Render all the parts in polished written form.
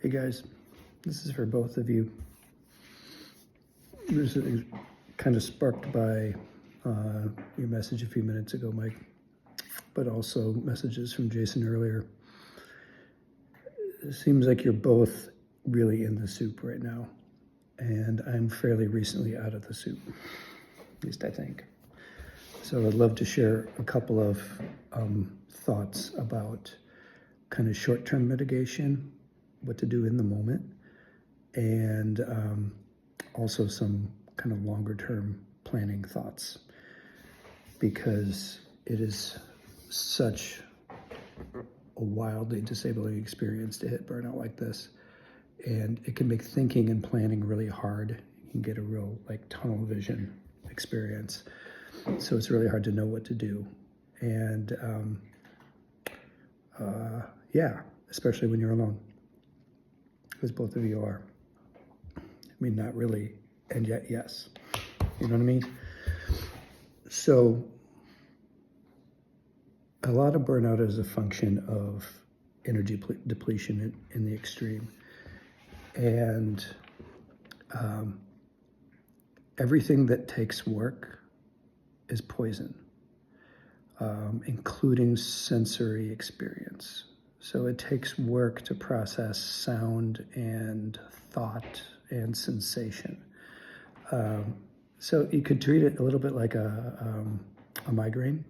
Hey guys, this is for both of you. This is kind of sparked by your message a few minutes ago, Mike, but also messages from Jason earlier. It seems like you're both really in the soup right now, and I'm fairly recently out of the soup, at least I think. So I'd love to share a couple of thoughts about kind of short-term mitigation, what to do in the moment, and also some kind of longer-term planning thoughts, because it is such a wildly disabling experience to hit burnout like this, and it can make thinking and planning really hard. You can get a real tunnel vision experience, so it's really hard to know what to do. And yeah, especially when you're alone, as both of you are. I mean, not really, and yet yes. You know what I mean? So a lot of burnout is a function of energy depletion in the extreme. And everything that takes work is poison, including sensory experience. So it takes work to process sound and thought and sensation. So you could treat it a little bit like a migraine,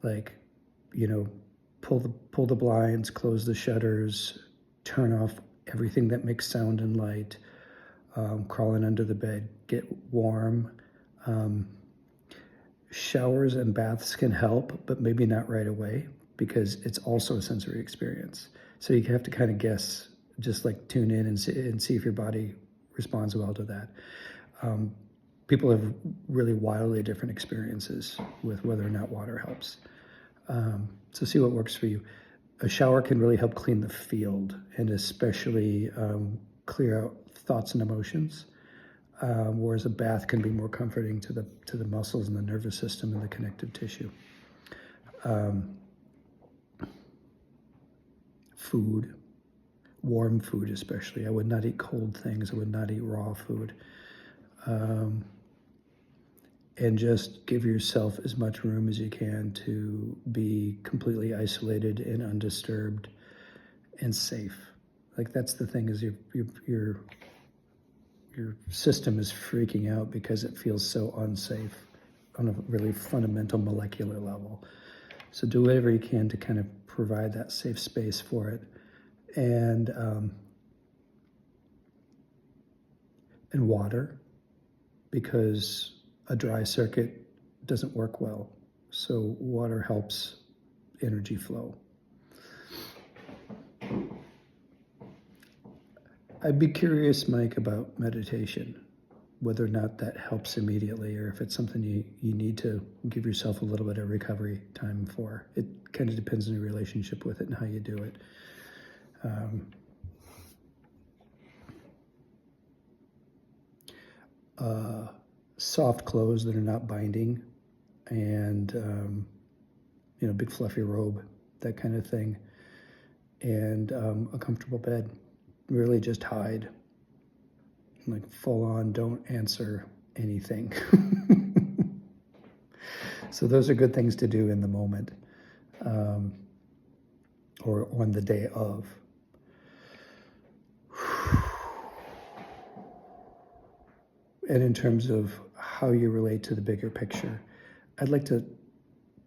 pull the blinds, close the shutters, turn off everything that makes sound and light, crawl in under the bed, get warm. Showers and baths can help, but maybe not right away, because it's also a sensory experience. So you have to kind of guess, just tune in and see if your body responds well to that. People have really wildly different experiences with whether or not water helps. So see what works for you. A shower can really help clean the field, and especially clear out thoughts and emotions. Whereas a bath can be more comforting to the muscles and the nervous system and the connective tissue. Food, warm food especially. I would not eat cold things. I would not eat raw food. And just give yourself as much room as you can to be completely isolated and undisturbed and safe. That's the thing, is your system is freaking out because it feels so unsafe on a really fundamental molecular level. So do whatever you can to kind of provide that safe space for it. And water, because a dry circuit doesn't work well. So water helps energy flow. I'd be curious, Mike, about meditation, whether or not that helps immediately, or if it's something you need to give yourself a little bit of recovery time for. It kind of depends on your relationship with it and how you do it. Soft clothes that are not binding, and big fluffy robe, that kind of thing, and a comfortable bed. Really just hide, full on, don't answer anything. So those are good things to do in the moment, or on the day of. And in terms of how you relate to the bigger picture, I'd like to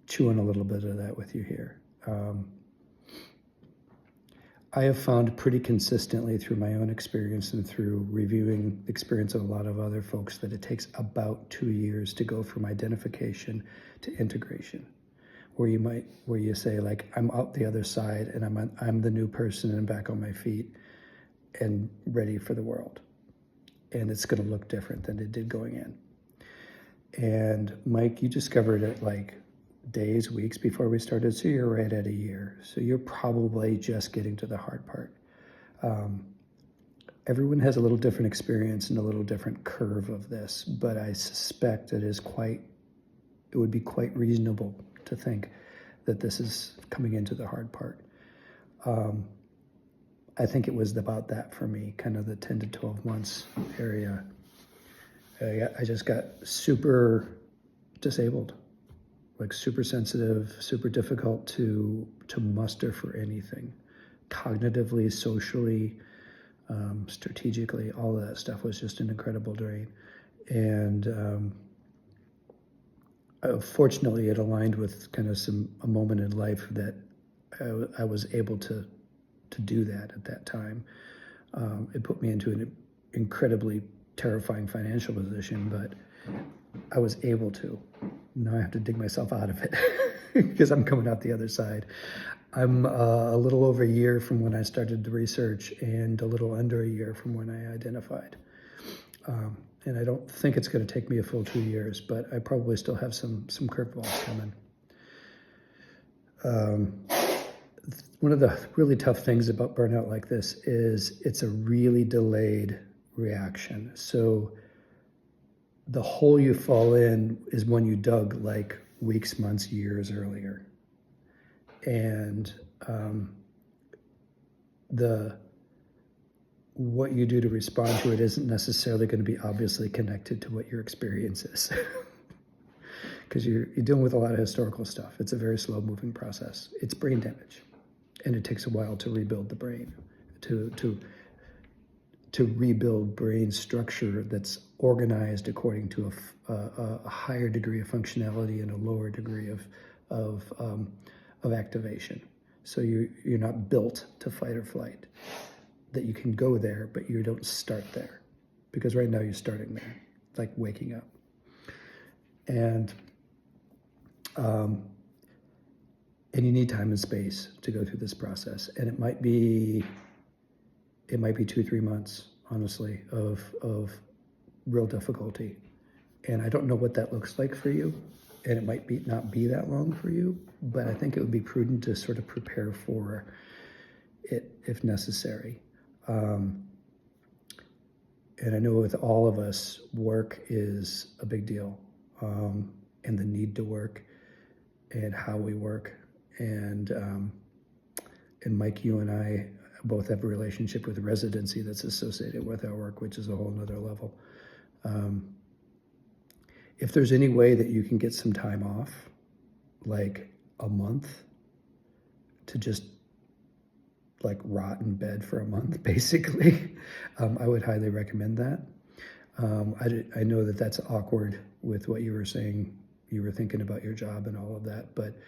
chew on a little bit of that with you here. I have found pretty consistently through my own experience and through reviewing the experience of a lot of other folks that it takes about 2 years to go from identification to integration, where you say, I'm out the other side, and I'm the new person and back on my feet and ready for the world. And it's going to look different than it did going in. And Mike, you discovered it days, weeks before we started, so you're right at a year. So you're probably just getting to the hard part. Everyone has a little different experience and a little different curve of this, but I suspect it would be quite reasonable to think that this is coming into the hard part. I think it was about that for me, kind of the 10 to 12 months area. I just got super disabled, like super sensitive, super difficult to muster for anything, cognitively, socially, strategically. All of that stuff was just an incredible drain. And fortunately, it aligned with kind of a moment in life that I was able to do that at that time. It put me into an incredibly terrifying financial position, but I was able to. Now I have to dig myself out of it because I'm coming out the other side. I'm a little over a year from when I started the research and a little under a year from when I identified. And I don't think it's going to take me a full 2 years, but I probably still have some curveballs coming. One of the really tough things about burnout like this is it's a really delayed reaction. So the hole you fall in is one you dug like weeks, months, years earlier. And what you do to respond to it isn't necessarily going to be obviously connected to what your experience is. Because you're dealing with a lot of historical stuff. It's a very slow moving process. It's brain damage. And it takes a while to rebuild the brain, to rebuild brain structure that's organized according to a higher degree of functionality and a lower degree of activation. So you're not built to fight or flight. That you can go there, but you don't start there, because right now you're starting there, like waking up. And you need time and space to go through this process. And it might be 2-3 months, honestly, of real difficulty. And I don't know what that looks like for you. And it might not be that long for you, but I think it would be prudent to sort of prepare for it if necessary. And I know with all of us, work is a big deal, and the need to work and how we work. And Mike, you and I both have a relationship with residency that's associated with our work, which is a whole nother level. If there's any way that you can get some time off, like a month, to just like rot in bed for a month, basically, I would highly recommend that. I know that that's awkward with what you were saying. You were thinking about your job and all of that, but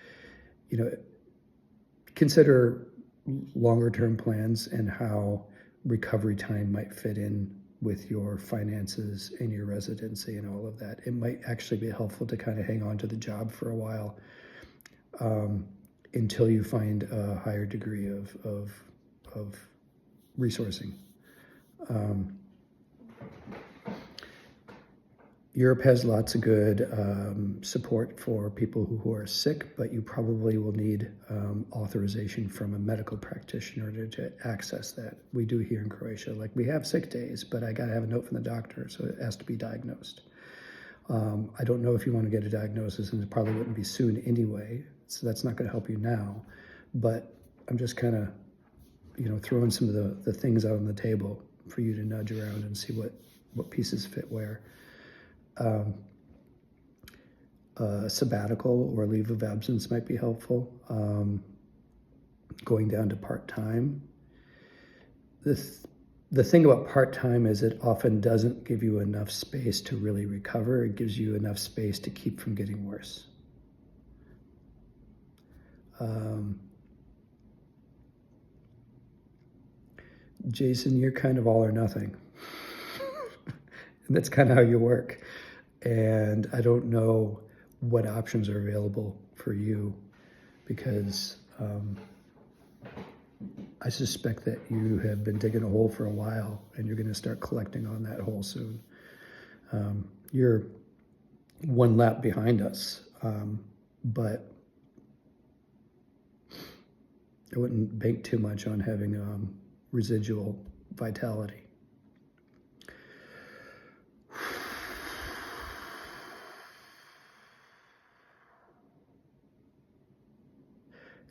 consider longer term plans and how recovery time might fit in with your finances and your residency and all of that. It might actually be helpful to kind of hang on to the job for a while, until you find a higher degree of resourcing. Europe has lots of good support for people who are sick, but you probably will need authorization from a medical practitioner to access that. We do here in Croatia. Like, we have sick days, but I got to have a note from the doctor, so it has to be diagnosed. I don't know if you want to get a diagnosis, and it probably wouldn't be soon anyway, so that's not going to help you now. But I'm just kind of, throwing some of the things out on the table for you to nudge around and see what pieces fit where. Sabbatical or leave of absence might be helpful. Going down to part-time. The thing about part-time is it often doesn't give you enough space to really recover. It gives you enough space to keep from getting worse. Jason, you're kind of all or nothing. And that's kind of how you work. And I don't know what options are available for you, because I suspect that you have been digging a hole for a while, and you're going to start collecting on that hole soon. You're one lap behind us, but I wouldn't bank too much on having residual vitality.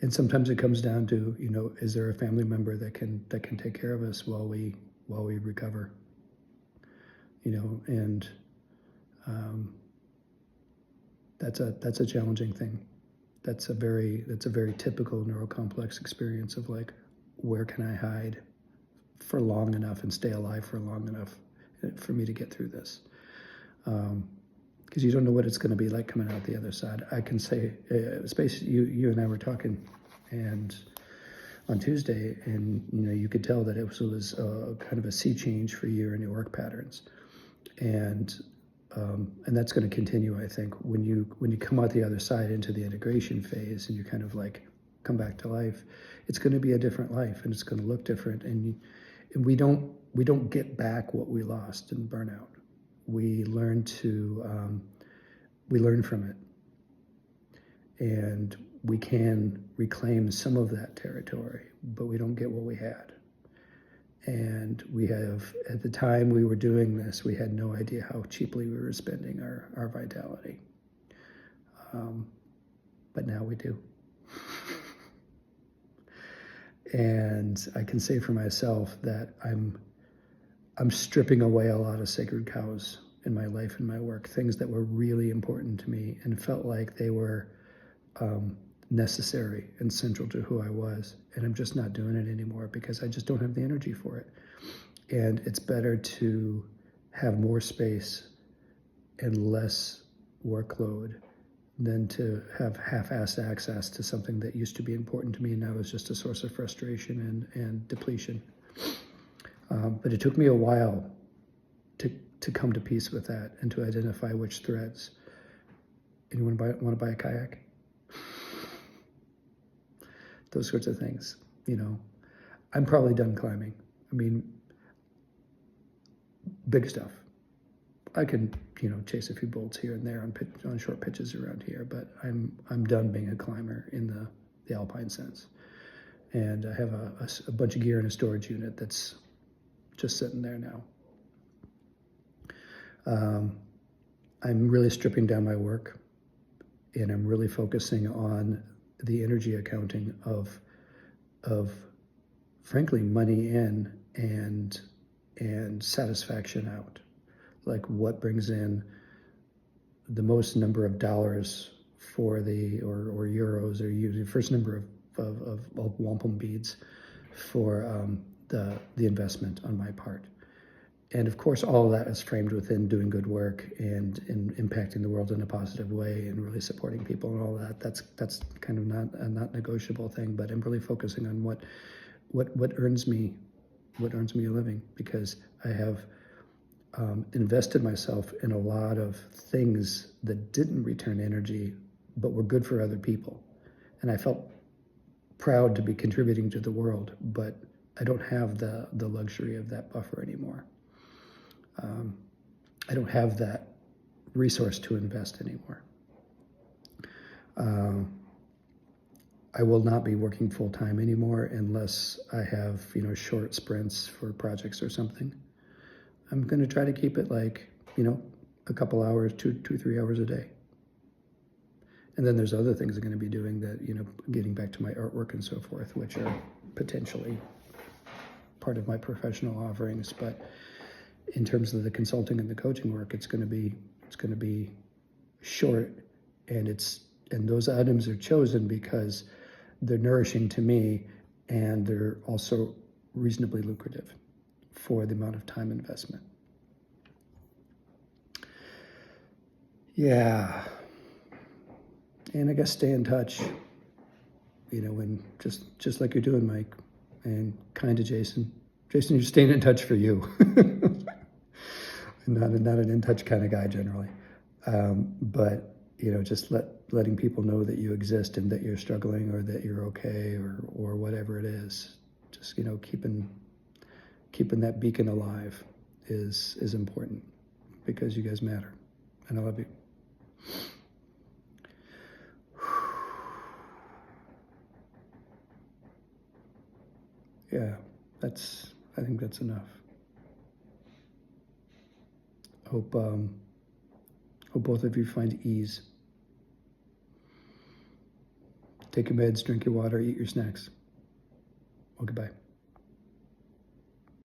And sometimes it comes down to, is there a family member that can take care of us while we recover? And that's a challenging thing. That's a very typical neurocomplex experience of like, where can I hide for long enough and stay alive for long enough for me to get through this? Because you don't know what it's going to be like coming out the other side. I can say, Space, you and I were talking, and on Tuesday, and you could tell that it was kind of a sea change for you and your work patterns, and that's going to continue. I think when you come out the other side into the integration phase, and you kind of like come back to life, it's going to be a different life, and it's going to look different, and we don't get back what we lost in burnout. We learn from it, and we can reclaim some of that territory, but we don't get what we had. And we have, at the time we were doing this, we had no idea how cheaply we were spending our vitality. But now we do. And I can say for myself that I'm stripping away a lot of sacred cows in my life and my work, things that were really important to me and felt like they were necessary and central to who I was. And I'm just not doing it anymore because I just don't have the energy for it. And it's better to have more space and less workload than to have half-assed access to something that used to be important to me and now is just a source of frustration and depletion. But it took me a while to come to peace with that and to identify which threads. Anyone want to buy a kayak? Those sorts of things, I'm probably done climbing. I mean, big stuff. I can, chase a few bolts here and there on short pitches around here, but I'm done being a climber in the alpine sense. And I have a bunch of gear in a storage unit that's just sitting there now. I'm really stripping down my work, and I'm really focusing on the energy accounting of frankly money in and satisfaction out. Like what brings in the most number of dollars for or euros or the first number of wampum beads for the investment on my part. And of course, all of that is framed within doing good work and impacting the world in a positive way and really supporting people and all that. That's kind of not a not negotiable thing, but I'm really focusing on what earns me a living, because I have invested myself in a lot of things that didn't return energy, but were good for other people. And I felt proud to be contributing to the world, but I don't have the luxury of that buffer anymore. I don't have that resource to invest anymore. I will not be working full time anymore unless I have, short sprints for projects or something. I'm going to try to keep it like, a couple hours, 3 hours a day. And then there's other things I'm going to be doing that, getting back to my artwork and so forth, which are potentially part of my professional offerings. But in terms of the consulting and the coaching work, it's going to be short, and those items are chosen because they're nourishing to me, and they're also reasonably lucrative for the amount of time investment. Yeah. And I guess stay in touch, and just like you're doing, Mike, and kind to Jason. Jason, you're staying in touch for you. Not an in-touch kind of guy generally. But, just letting people know that you exist and that you're struggling or that you're okay or whatever it is. Just, keeping that beacon alive is important, because you guys matter. And I love you. Yeah, I think that's enough. Hope both of you find ease Take your meds, drink your water, eat your snacks. Well, goodbye.